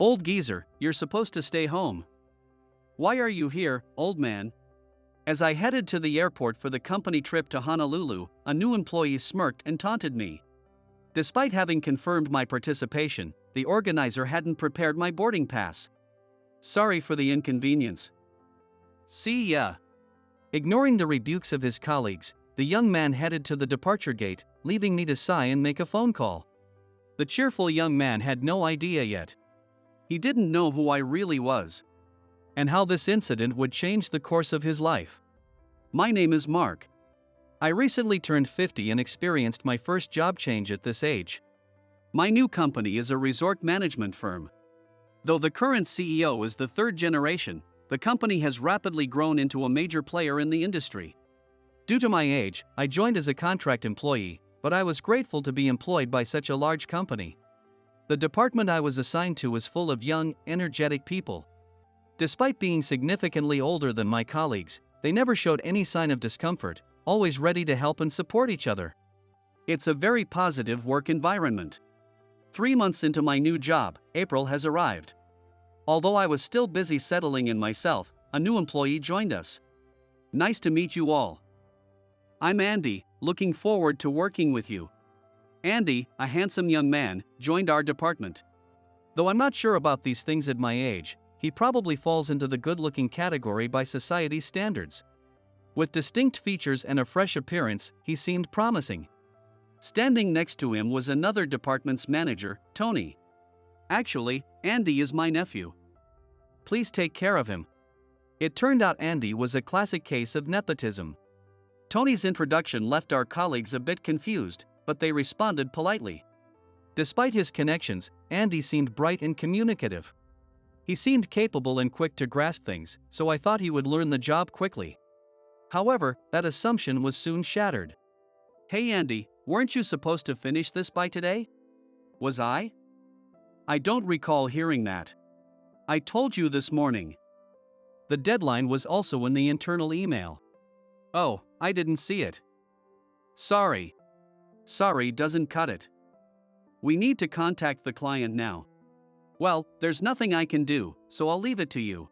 Old geezer, you're supposed to stay home. Why are you here, old man? As I headed to the airport for the company trip to Honolulu, a new employee smirked and taunted me. Despite having confirmed my participation, the organizer hadn't prepared my boarding pass. Sorry for the inconvenience. See ya. Ignoring the rebukes of his colleagues, the young man headed to the departure gate, leaving me to sigh and make a phone call. The cheerful young man had no idea yet. He didn't know who I really was, and how this incident would change the course of his life. My name is Mark. I recently turned 50 and experienced my first job change at this age. My new company is a resort management firm. Though the current CEO is the third generation, the company has rapidly grown into a major player in the industry. Due to my age, I joined as a contract employee, but I was grateful to be employed by such a large company. The department I was assigned to was full of young, energetic people. Despite being significantly older than my colleagues, they never showed any sign of discomfort, always ready to help and support each other. It's a very positive work environment. 3 months into my new job, April has arrived. Although I was still busy settling in myself, a new employee joined us. Nice to meet you all. I'm Andy, looking forward to working with you. Andy, a handsome young man, joined our department. Though I'm not sure about these things at my age, he probably falls into the good-looking category by society's standards. With distinct features and a fresh appearance, he seemed promising. Standing next to him was another department's manager, Tony. Actually, Andy is my nephew. Please take care of him. It turned out Andy was a classic case of nepotism. Tony's introduction left our colleagues a bit confused, but they responded politely. Despite his connections, Andy seemed bright and communicative. He seemed capable and quick to grasp things, so I thought he would learn the job quickly. However, that assumption was soon shattered. Hey Andy, weren't you supposed to finish this by today? Was I? I don't recall hearing that. I told you this morning. The deadline was also in the internal email. Oh, I didn't see it. Sorry. Sorry doesn't cut it. We need to contact the client now. Well, there's nothing I can do, so I'll leave it to you.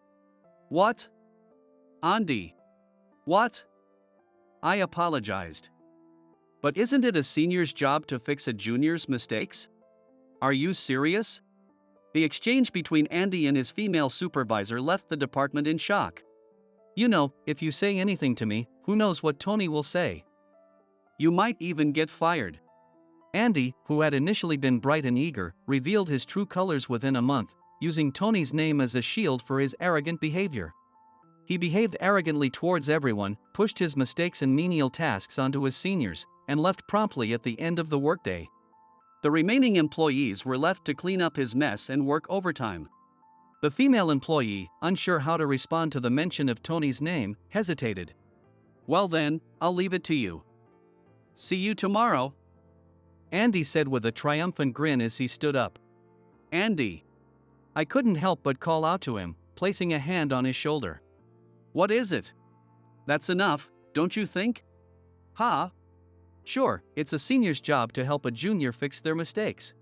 What? Andy. What? I apologized. But isn't it a senior's job to fix a junior's mistakes? Are you serious? The exchange between Andy and his female supervisor left the department in shock. You know, if you say anything to me, who knows what Tony will say? You might even get fired. Andy, who had initially been bright and eager, revealed his true colors within a month, using Tony's name as a shield for his arrogant behavior. He behaved arrogantly towards everyone, pushed his mistakes and menial tasks onto his seniors, and left promptly at the end of the workday. The remaining employees were left to clean up his mess and work overtime. The female employee, unsure how to respond to the mention of Tony's name, hesitated. Well then, I'll leave it to you. See you tomorrow. Andy said with a triumphant grin as he stood up. Andy. I couldn't help but call out to him, placing a hand on his shoulder. What is it? That's enough, don't you think? Ha? Sure, it's a senior's job to help a junior fix their mistakes.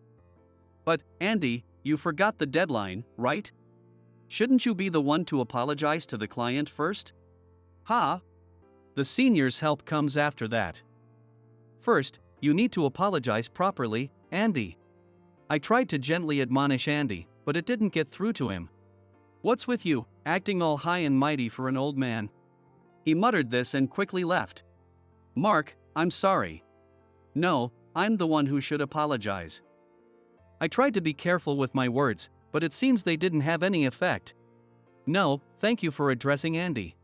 But, Andy, you forgot the deadline, right? Shouldn't you be the one to apologize to the client first? Ha? The senior's help comes after that. First, you need to apologize properly, Andy. I tried to gently admonish Andy, but it didn't get through to him. What's with you, acting all high and mighty for an old man? He muttered this and quickly left. Mark, I'm sorry. No, I'm the one who should apologize. I tried to be careful with my words, but it seems they didn't have any effect. No, thank you for addressing Andy.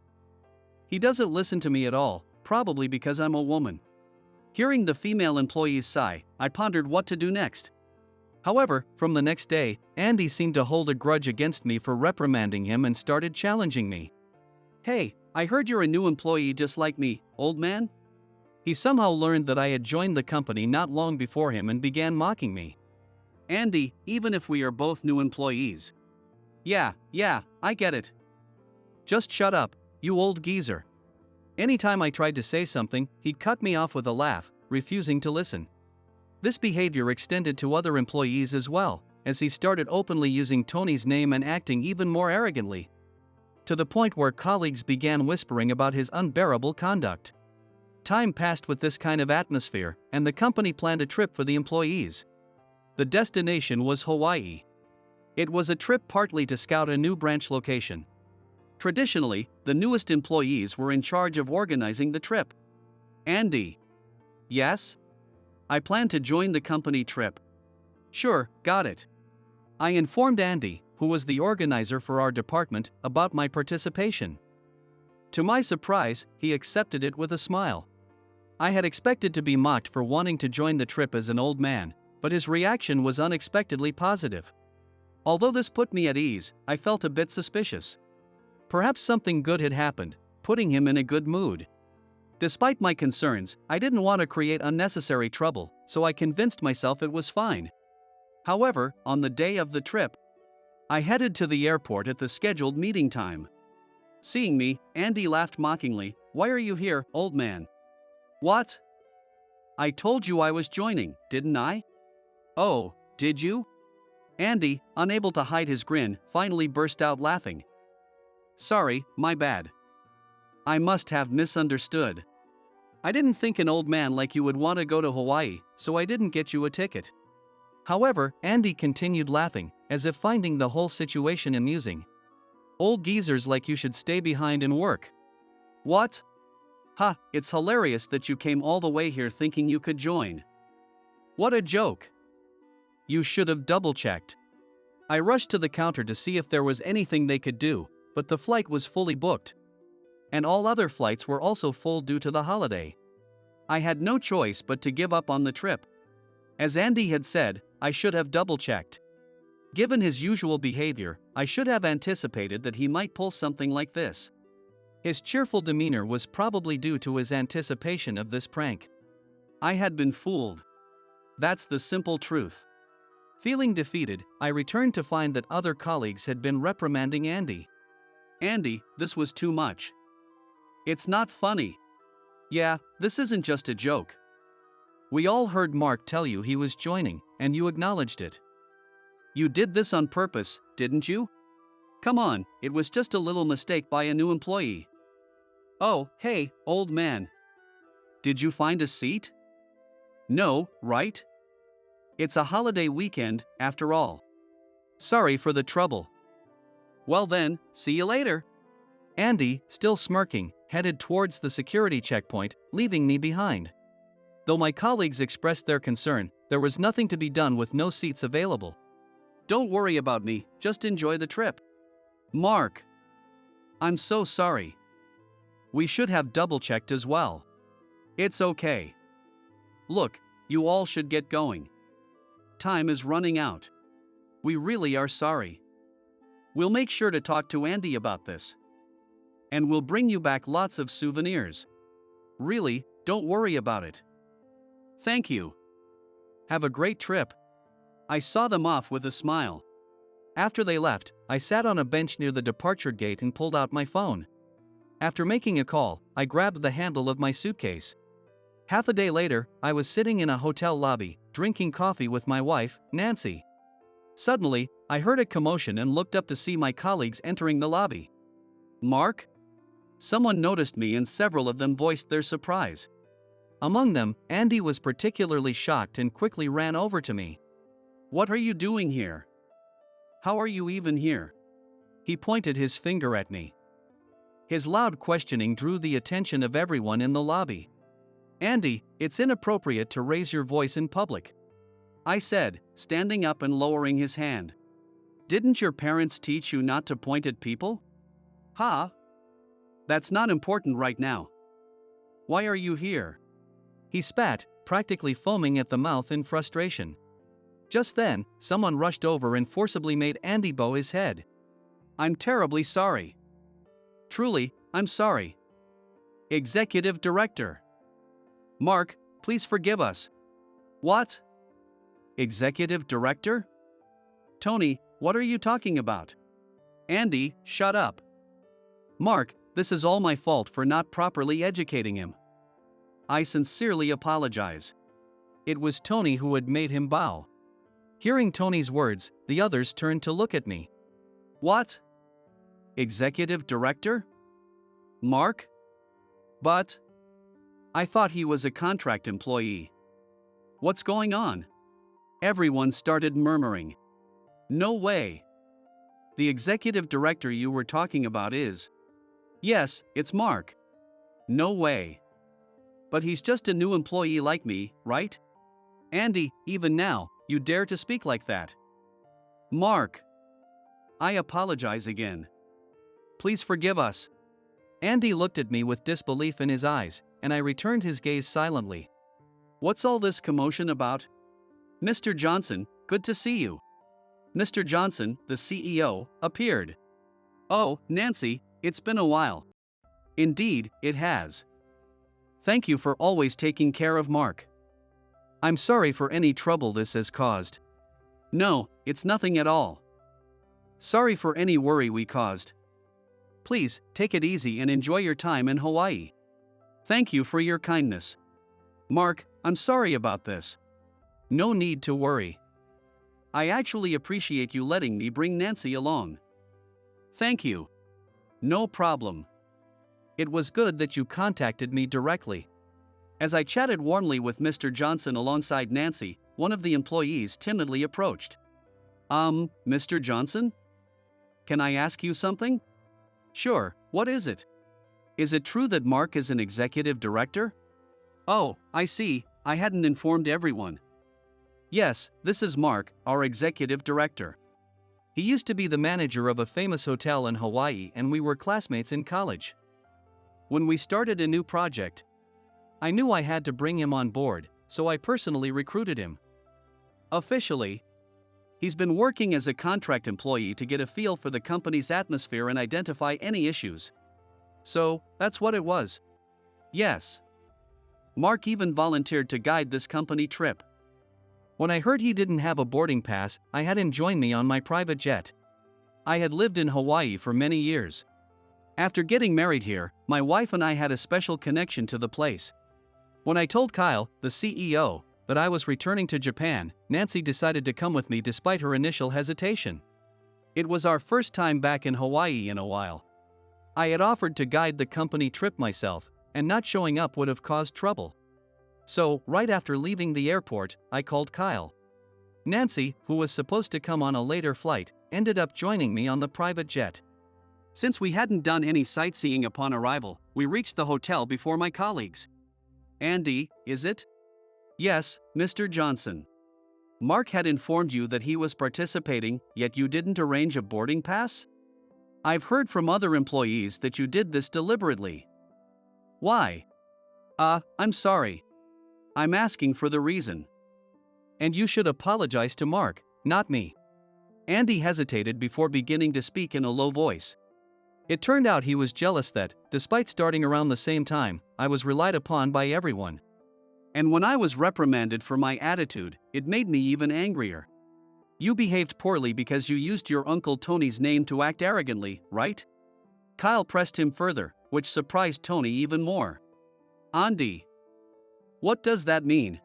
He doesn't listen to me at all, probably because I'm a woman. Hearing the female employee's sigh, I pondered what to do next. However, from the next day, Andy seemed to hold a grudge against me for reprimanding him and started challenging me. Hey, I heard you're a new employee just like me, old man? He somehow learned that I had joined the company not long before him and began mocking me. Andy, even if we are both new employees. Yeah, I get it. Just shut up, you old geezer. Anytime I tried to say something, he'd cut me off with a laugh, refusing to listen. This behavior extended to other employees as well, as he started openly using Tony's name and acting even more arrogantly. To the point where colleagues began whispering about his unbearable conduct. Time passed with this kind of atmosphere, and the company planned a trip for the employees. The destination was Hawaii. It was a trip partly to scout a new branch location. Traditionally, the newest employees were in charge of organizing the trip. Andy. Yes? I plan to join the company trip. Sure, got it. I informed Andy, who was the organizer for our department, about my participation. To my surprise, he accepted it with a smile. I had expected to be mocked for wanting to join the trip as an old man, but his reaction was unexpectedly positive. Although this put me at ease, I felt a bit suspicious. Perhaps something good had happened, putting him in a good mood. Despite my concerns, I didn't want to create unnecessary trouble, so I convinced myself it was fine. However, on the day of the trip, I headed to the airport at the scheduled meeting time. Seeing me, Andy laughed mockingly. "Why are you here, old man?" "What? I told you I was joining, didn't I?" "Oh, did you?" Andy, unable to hide his grin, finally burst out laughing. "Sorry, my bad. I must have misunderstood. I didn't think an old man like you would want to go to Hawaii, so I didn't get you a ticket." However, Andy continued laughing, as if finding the whole situation amusing. "Old geezers like you should stay behind and work." "What? Ha, it's hilarious that you came all the way here thinking you could join. What a joke. You should have double-checked." I rushed to the counter to see if there was anything they could do, but the flight was fully booked. And all other flights were also full due to the holiday. I had no choice but to give up on the trip. As Andy had said, I should have double-checked. Given his usual behavior, I should have anticipated that he might pull something like this. His cheerful demeanor was probably due to his anticipation of this prank. I had been fooled. That's the simple truth. Feeling defeated, I returned to find that other colleagues had been reprimanding Andy. "Andy, this was too much. It's not funny. Yeah, this isn't just a joke. We all heard Mark tell you he was joining, and you acknowledged it. You did this on purpose, didn't you? Come on, it was just a little mistake by a new employee." "Oh, hey, old man. Did you find a seat?" "No, right? It's a holiday weekend, after all. Sorry for the trouble." "Well then, see you later." Andy, still smirking, headed towards the security checkpoint, leaving me behind. Though my colleagues expressed their concern, there was nothing to be done with no seats available. "Don't worry about me, just enjoy the trip." "Mark. I'm so sorry. We should have double-checked as well." "It's okay. Look, you all should get going. Time is running out. We really are sorry. We'll make sure to talk to Andy about this. And we'll bring you back lots of souvenirs. Really, don't worry about it." "Thank you. Have a great trip." I saw them off with a smile. After they left, I sat on a bench near the departure gate and pulled out my phone. After making a call, I grabbed the handle of my suitcase. Half a day later, I was sitting in a hotel lobby, drinking coffee with my wife, Nancy. Suddenly, I heard a commotion and looked up to see my colleagues entering the lobby. "Mark?" Someone noticed me and several of them voiced their surprise. Among them, Andy was particularly shocked and quickly ran over to me. "What are you doing here? How are you even here?" He pointed his finger at me. His loud questioning drew the attention of everyone in the lobby. "Andy, it's inappropriate to raise your voice in public," I said, standing up and lowering his hand. "Didn't your parents teach you not to point at people?" "Huh? That's not important right now. Why are you here?" He spat, practically foaming at the mouth in frustration. Just then, someone rushed over and forcibly made Andy bow his head. "I'm terribly sorry. Truly, I'm sorry. Executive Director. Mark, please forgive us." "What? Executive Director? Tony, what are you talking about?" "Andy, shut up. Mark, this is all my fault for not properly educating him. I sincerely apologize." It was Tony who had made him bow. Hearing Tony's words, the others turned to look at me. What? Executive director? Mark? But I thought he was a contract employee. What's going on? Everyone started murmuring. No way. The executive director you were talking about is. Yes, it's Mark. No way. But he's just a new employee like me, right? Andy, even now, you dare to speak like that. Mark. I apologize again. Please forgive us. Andy looked at me with disbelief in his eyes, and I returned his gaze silently. What's all this commotion about? Mr. Johnson, good to see you. Mr. Johnson, the CEO, appeared. Oh, Nancy, it's been a while. Indeed, it has. Thank you for always taking care of Mark. I'm sorry for any trouble this has caused. No, it's nothing at all. Sorry for any worry we caused. Please, take it easy and enjoy your time in Hawaii. Thank you for your kindness. Mark, I'm sorry about this. No need to worry. I actually appreciate you letting me bring Nancy along. Thank you. No problem. It was good that you contacted me directly. As I chatted warmly with Mr. Johnson alongside Nancy, one of the employees timidly approached. Mr. Johnson? Can I ask you something? Sure, what is it? Is it true that Mark is an executive director? Oh, I see, I hadn't informed everyone. Yes, this is Mark, our executive director. He used to be the manager of a famous hotel in Hawaii and we were classmates in college. When we started a new project, I knew I had to bring him on board, so I personally recruited him. Officially, he's been working as a contract employee to get a feel for the company's atmosphere and identify any issues. So, that's what it was. Yes. Mark even volunteered to guide this company trip. When I heard he didn't have a boarding pass, I had him join me on my private jet. I had lived in Hawaii for many years. After getting married here, my wife and I had a special connection to the place. When I told Kyle, the CEO, that I was returning to Japan, Nancy decided to come with me despite her initial hesitation. It was our first time back in Hawaii in a while. I had offered to guide the company trip myself, and not showing up would have caused trouble. So, right after leaving the airport, I called Kyle. Nancy, who was supposed to come on a later flight, ended up joining me on the private jet. Since we hadn't done any sightseeing upon arrival, we reached the hotel before my colleagues. Andy, is it? Yes, Mr. Johnson. Mark had informed you that he was participating, yet you didn't arrange a boarding pass? I've heard from other employees that you did this deliberately. Why? I'm sorry. I'm asking for the reason. And you should apologize to Mark, not me. Andy hesitated before beginning to speak in a low voice. It turned out he was jealous that, despite starting around the same time, I was relied upon by everyone. And when I was reprimanded for my attitude, it made me even angrier. You behaved poorly because you used your Uncle Tony's name to act arrogantly, right? Kyle pressed him further, which surprised Tony even more. Andy. What does that mean?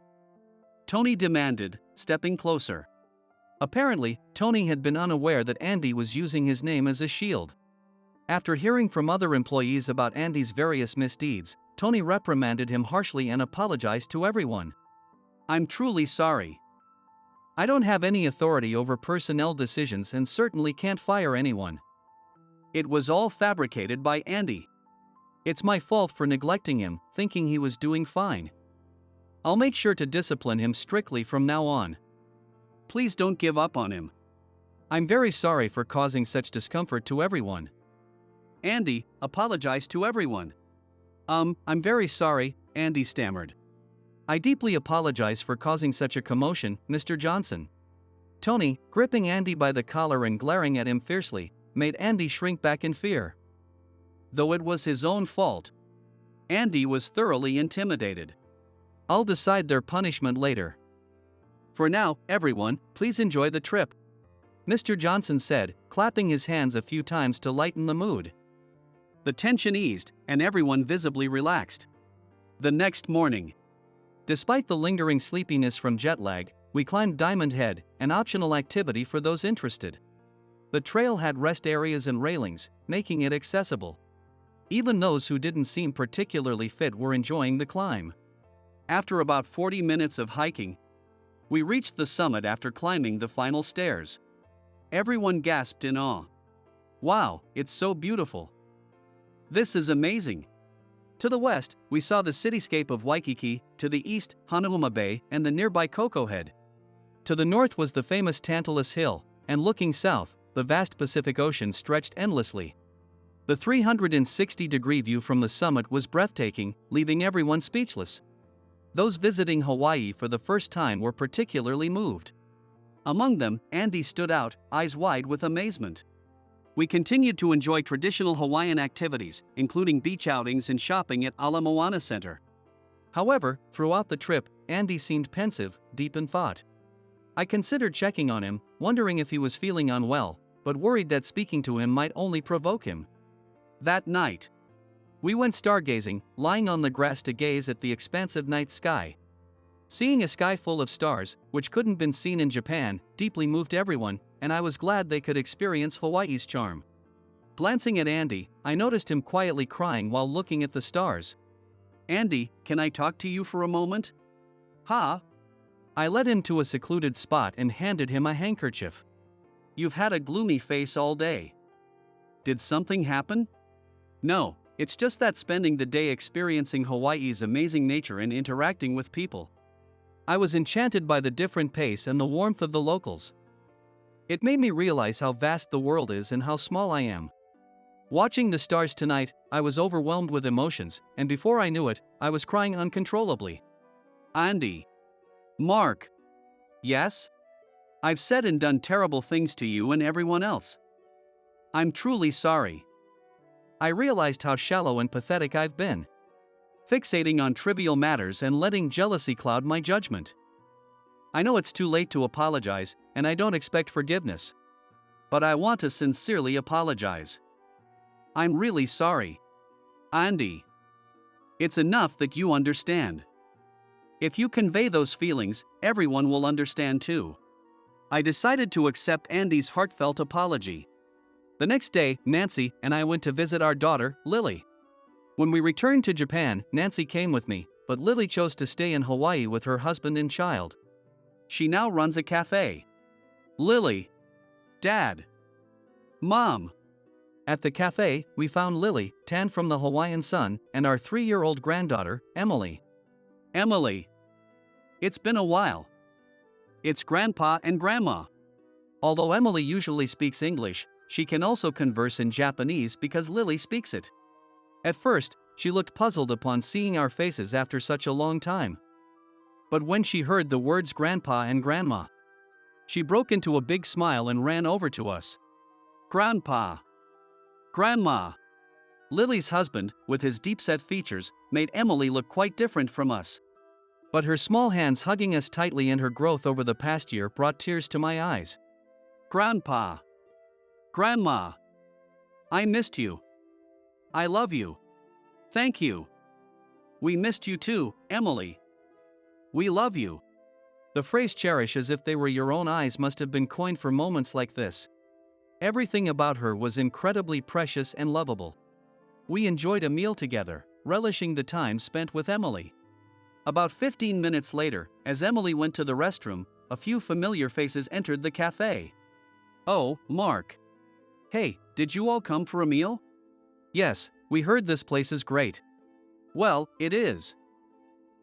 Tony demanded, stepping closer. Apparently, Tony had been unaware that Andy was using his name as a shield. After hearing from other employees about Andy's various misdeeds, Tony reprimanded him harshly and apologized to everyone. I'm truly sorry. I don't have any authority over personnel decisions and certainly can't fire anyone. It was all fabricated by Andy. It's my fault for neglecting him, thinking he was doing fine. I'll make sure to discipline him strictly from now on. Please don't give up on him. I'm very sorry for causing such discomfort to everyone. Andy, apologize to everyone. I'm very sorry, Andy stammered. I deeply apologize for causing such a commotion, Mr. Johnson. Tony, gripping Andy by the collar and glaring at him fiercely, made Andy shrink back in fear. Though it was his own fault, Andy was thoroughly intimidated. I'll decide their punishment later. For now, everyone, please enjoy the trip, Mr. Johnson said, clapping his hands a few times to lighten the mood. The tension eased, and everyone visibly relaxed. The next morning, despite the lingering sleepiness from jet lag, we climbed Diamond Head, an optional activity for those interested. The trail had rest areas and railings, making it accessible. Even those who didn't seem particularly fit were enjoying the climb. After about 40 minutes of hiking, we reached the summit after climbing the final stairs. Everyone gasped in awe. "Wow, it's so beautiful. This is amazing." To the west, we saw the cityscape of Waikiki, to the east, Hanauma Bay and the nearby Coco Head. To the north was the famous Tantalus Hill, and looking south, the vast Pacific Ocean stretched endlessly. The 360-degree view from the summit was breathtaking, leaving everyone speechless. Those visiting Hawaii for the first time were particularly moved. Among them, Andy stood out, eyes wide with amazement. We continued to enjoy traditional Hawaiian activities, including beach outings and shopping at Ala Moana Center. However, throughout the trip, Andy seemed pensive, deep in thought. I considered checking on him, wondering if he was feeling unwell, but worried that speaking to him might only provoke him. That night, we went stargazing, lying on the grass to gaze at the expansive night sky. Seeing a sky full of stars, which couldn't been seen in Japan, deeply moved everyone, and I was glad they could experience Hawaii's charm. Glancing at Andy, I noticed him quietly crying while looking at the stars. "Andy, can I talk to you for a moment?" "Ha?" I led him to a secluded spot and handed him a handkerchief. "You've had a gloomy face all day. Did something happen?" "No, it's just that spending the day experiencing Hawaii's amazing nature and interacting with people. I was enchanted by the different pace and the warmth of the locals. It made me realize how vast the world is and how small I am. Watching the stars tonight, I was overwhelmed with emotions, and before I knew it, I was crying uncontrollably." "Andy." "Mark." "Yes? I've said and done terrible things to you and everyone else. I'm truly sorry. I realized how shallow and pathetic I've been. Fixating on trivial matters and letting jealousy cloud my judgment. I know it's too late to apologize, and I don't expect forgiveness. But I want to sincerely apologize. I'm really sorry. Andy. It's enough that you understand. If you convey those feelings, everyone will understand too." I decided to accept Andy's heartfelt apology. The next day, Nancy and I went to visit our daughter, Lily. When we returned to Japan, Nancy came with me, but Lily chose to stay in Hawaii with her husband and child. She now runs a cafe. Lily. Dad. Mom. At the cafe, we found Lily, tan from the Hawaiian sun, and our 3-year-old granddaughter, Emily. "Emily. It's been a while. It's Grandpa and Grandma." Although Emily usually speaks English, she can also converse in Japanese because Lily speaks it. At first, she looked puzzled upon seeing our faces after such a long time. But when she heard the words Grandpa and Grandma, she broke into a big smile and ran over to us. "Grandpa. Grandma." Lily's husband, with his deep-set features, made Emily look quite different from us. But her small hands hugging us tightly and her growth over the past year brought tears to my eyes. "Grandpa. Grandma. I missed you. I love you. Thank you. We missed you too, Emily. We love you." The phrase "cherish as if they were your own eyes" must have been coined for moments like this. Everything about her was incredibly precious and lovable. We enjoyed a meal together, relishing the time spent with Emily. About 15 minutes later, as Emily went to the restroom, a few familiar faces entered the cafe. "Oh, Mark. Hey, did you all come for a meal?" "Yes, we heard this place is great." "Well, it is.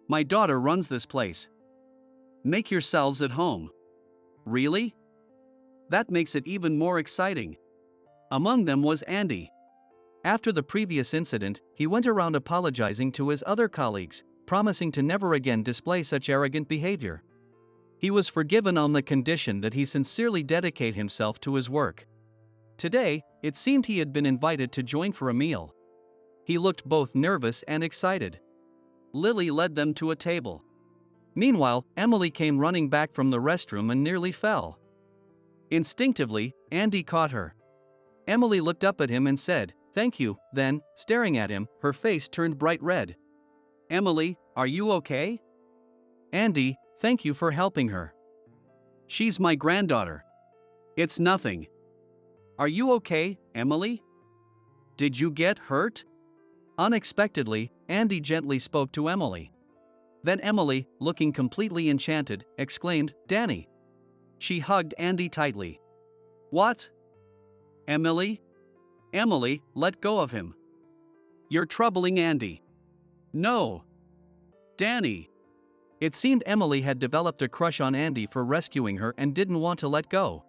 My daughter runs this place. Make yourselves at home." "Really? That makes it even more exciting." Among them was Andy. After the previous incident, he went around apologizing to his other colleagues, promising to never again display such arrogant behavior. He was forgiven on the condition that he sincerely dedicate himself to his work. Today, it seemed he had been invited to join for a meal. He looked both nervous and excited. Lily led them to a table. Meanwhile, Emily came running back from the restroom and nearly fell. Instinctively, Andy caught her. Emily looked up at him and said, "Thank you," then, staring at him, her face turned bright red. "Emily, are you okay?" "Andy, thank you for helping her. She's my granddaughter. It's nothing. Are you okay, Emily? Did you get hurt? Unexpectedly, Andy gently spoke to Emily. Then Emily, looking completely enchanted, exclaimed, "Danny." She hugged Andy tightly. What? Emily? Emily, let go of him. You're troubling Andy. No. Danny. It seemed Emily had developed a crush on Andy for rescuing her and didn't want to let go.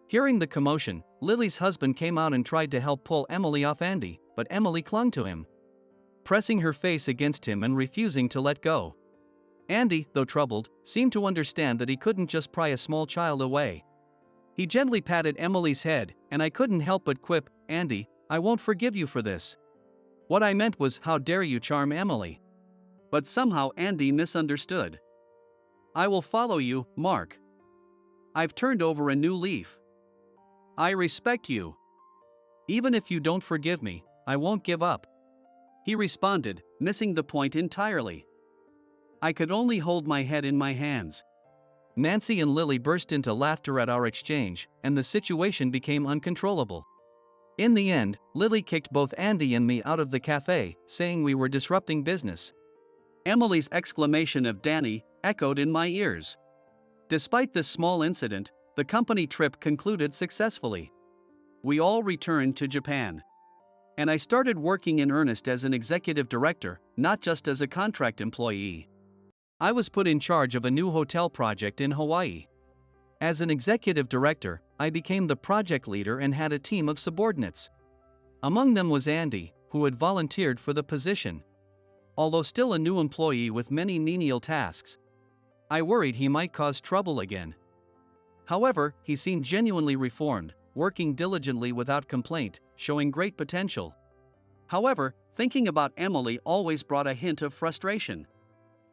Hearing the commotion, Lily's husband came out and tried to help pull Emily off Andy, but Emily clung to him, pressing her face against him and refusing to let go. Andy, though troubled, seemed to understand that he couldn't just pry a small child away. He gently patted Emily's head, and I couldn't help but quip, "Andy, I won't forgive you for this. What I meant was, how dare you charm Emily?" But somehow Andy misunderstood. "I will follow you, Mark. I've turned over a new leaf. I respect you. Even if you don't forgive me, I won't give up," he responded, missing the point entirely. I could only hold my head in my hands. Nancy and Lily burst into laughter at our exchange, and the situation became uncontrollable. In the end, Lily kicked both Andy and me out of the cafe, saying we were disrupting business. Emily's exclamation of "Danny" echoed in my ears. Despite this small incident, the company trip concluded successfully. We all returned to Japan. And I started working in earnest as an executive director, not just as a contract employee. I was put in charge of a new hotel project in Hawaii. As an executive director, I became the project leader and had a team of subordinates. Among them was Andy, who had volunteered for the position. Although still a new employee with many menial tasks, I worried he might cause trouble again. However, he seemed genuinely reformed, working diligently without complaint, showing great potential. However, thinking about Emily always brought a hint of frustration.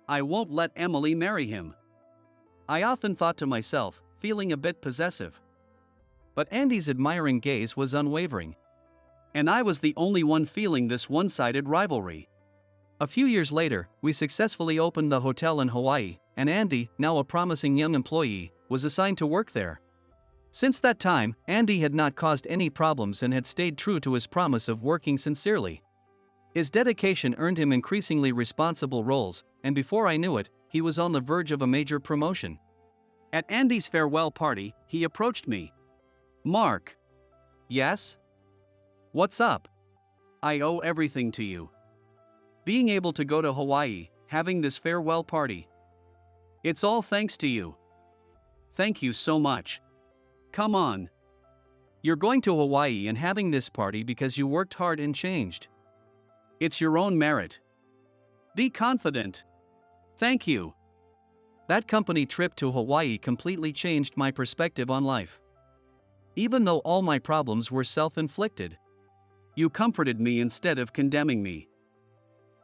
I won't let Emily marry him, I often thought to myself, feeling a bit possessive. But Andy's admiring gaze was unwavering. And I was the only one feeling this one-sided rivalry. A few years later, we successfully opened the hotel in Hawaii, and Andy, now a promising young employee, was assigned to work there. Since that time, Andy had not caused any problems and had stayed true to his promise of working sincerely. His dedication earned him increasingly responsible roles, and before I knew it, he was on the verge of a major promotion. At Andy's farewell party, he approached me. "Mark." "Yes?" "What's up?" "I owe everything to you. Being able to go to Hawaii, having this farewell party. It's all thanks to you. Thank you so much. Come on. You're going to Hawaii and having this party because you worked hard and changed. It's your own merit. Be confident. Thank you." That company trip to Hawaii completely changed my perspective on life. Even though all my problems were self-inflicted, you comforted me instead of condemning me.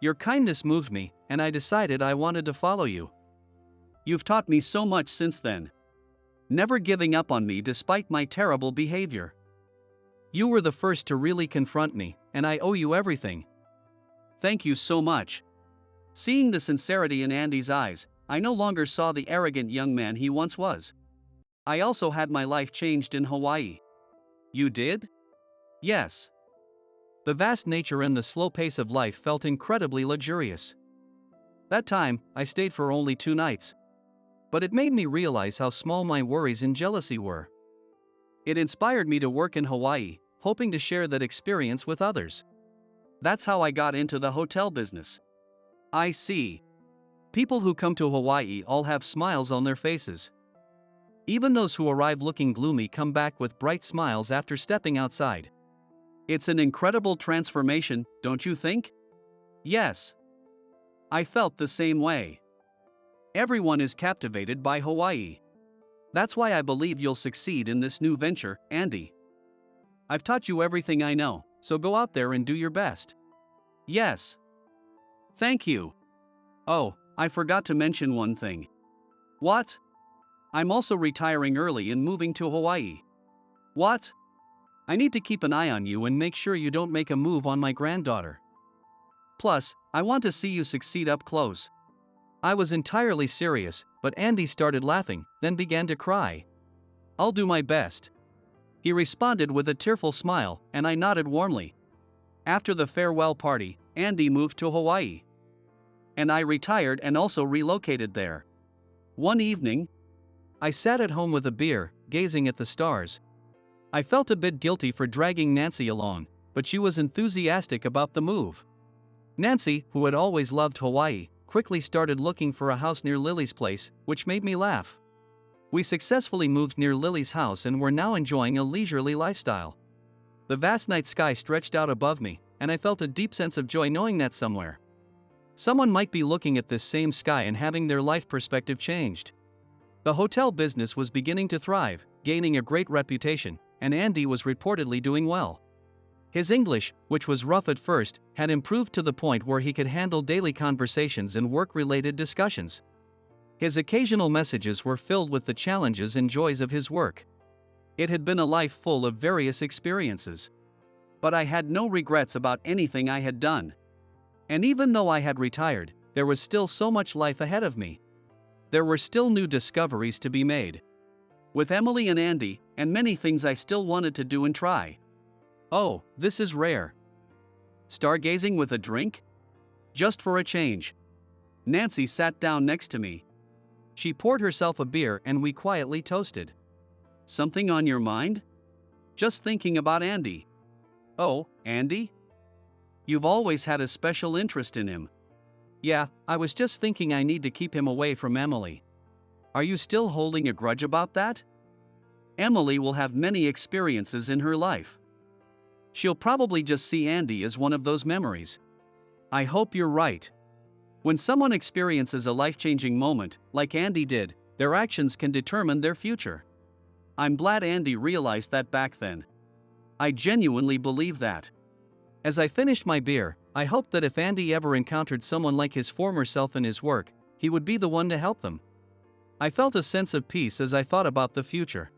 Your kindness moved me, and I decided I wanted to follow you. You've taught me so much since then. Never giving up on me despite my terrible behavior. You were the first to really confront me, and I owe you everything. Thank you so much. Seeing the sincerity in Andy's eyes, I no longer saw the arrogant young man he once was. I also had my life changed in Hawaii. You did? Yes. The vast nature and the slow pace of life felt incredibly luxurious. That time, I stayed for only 2 nights. But it made me realize how small my worries and jealousy were. It inspired me to work in Hawaii, hoping to share that experience with others. That's how I got into the hotel business. I see. People who come to Hawaii all have smiles on their faces. Even those who arrive looking gloomy come back with bright smiles after stepping outside. It's an incredible transformation, don't you think? Yes. I felt the same way. Everyone is captivated by Hawaii. That's why I believe you'll succeed in this new venture, Andy. I've taught you everything I know, so go out there and do your best. Yes. Thank you. Oh, I forgot to mention one thing. What? I'm also retiring early and moving to Hawaii. What? I need to keep an eye on you and make sure you don't make a move on my granddaughter. Plus, I want to see you succeed up close. I was entirely serious, but Andy started laughing, then began to cry. "I'll do my best," he responded with a tearful smile, and I nodded warmly. After the farewell party, Andy moved to Hawaii. And I retired and also relocated there. One evening, I sat at home with a beer, gazing at the stars. I felt a bit guilty for dragging Nancy along, but she was enthusiastic about the move. Nancy, who had always loved Hawaii, quickly started looking for a house near Lily's place, which made me laugh. We successfully moved near Lily's house and were now enjoying a leisurely lifestyle. The vast night sky stretched out above me, and I felt a deep sense of joy knowing that someone might be looking at this same sky and having their life perspective changed. The hotel business was beginning to thrive, gaining a great reputation, and Andy was reportedly doing well. His English, which was rough at first, had improved to the point where he could handle daily conversations and work-related discussions. His occasional messages were filled with the challenges and joys of his work. It had been a life full of various experiences. But I had no regrets about anything I had done. And even though I had retired, there was still so much life ahead of me. There were still new discoveries to be made. With Emily and Andy, and many things I still wanted to do and try. Oh, this is rare. Stargazing with a drink? Just for a change. Nancy sat down next to me. She poured herself a beer and we quietly toasted. "Something on your mind?" "Just thinking about Andy." "Oh, Andy? You've always had a special interest in him." "Yeah, I was just thinking I need to keep him away from Emily." "Are you still holding a grudge about that?" "Emily will have many experiences in her life. She'll probably just see Andy as one of those memories." "I hope you're right. When someone experiences a life-changing moment, like Andy did, their actions can determine their future. I'm glad Andy realized that back then. I genuinely believe that." As I finished my beer, I hoped that if Andy ever encountered someone like his former self in his work, he would be the one to help them. I felt a sense of peace as I thought about the future.